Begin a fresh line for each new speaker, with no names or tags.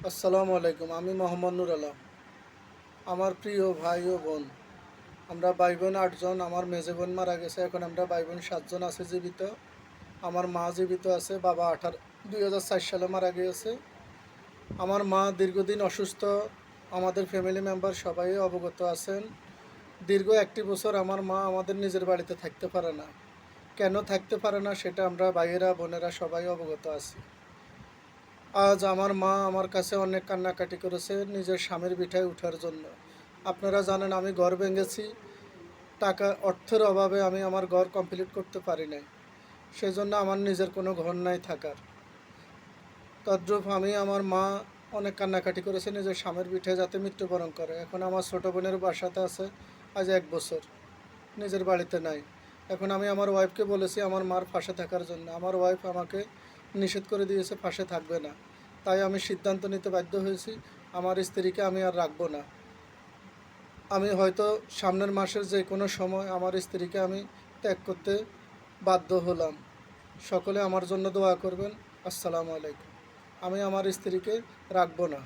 আসসালামু আলাইকুম। আমি মোহাম্মদ নুর আলম। আমার প্রিয় ভাই ও বোন, আমরা ভাই বোন 8 জন। আমার মেজে বোন মারা গেছে। এখন আমরা ভাই বোন 7 জন আছে জীবিত। আমার মা জীবিত আছে। বাবা 2004 সালে মারা গিয়েছে। আমার মা দীর্ঘদিন অসুস্থ। আমাদের ফ্যামিলি মেম্বার সবাই অবগত আছেন। দীর্ঘ 1 বছর আমার মা আমাদের নিজের বাড়িতে থাকতে পারে না। কেন থাকতে পারে না সেটা আমরা ভাইয়েরা বোনেরা সবাই অবগত আছি। আজ আমার মা আমার কাছে অনেক কান্নাকাটি করেছে নিজের স্বামীর বিঠায় ওঠার জন্য। আপনারা জানেন আমি ঘর ভেঙেছি। অর্থের অভাবে আমি আমার ঘর কমপ্লিট করতে পারি নাই। সেজন্য আমার নিজের কোনো ঘর নাই থাকার। তদ্রূপ আমার মা অনেক কান্নাকাটি করেছে নিজের স্বামীর পিঠে যাতে মৃত্যুবরণ করে। এখন আমার ছোটো বোনের বাসাতে আছে আজ 1 বছর, নিজের বাড়িতে নাই। এখন আমি আমার ওয়াইফকে বলেছি আমার মার পাশে থাকার জন্য। আমার ওয়াইফ আমাকে নিষেধ করে দিয়েছে, পাশে থাকবে না। তাই আমি সিদ্ধান্ত নিতে বাধ্য হয়েছি আমার স্ত্রীকে আমি আর রাখবো না। আমি হয়তো সামনের মাসের যে কোনো সময় আমার স্ত্রীকে আমি ত্যাগ করতে বাধ্য হলাম। সকলে আমার জন্য দোয়া করবেন। আসসালামু আলাইকুম। আমি আমার স্ত্রীকে রাখবো না।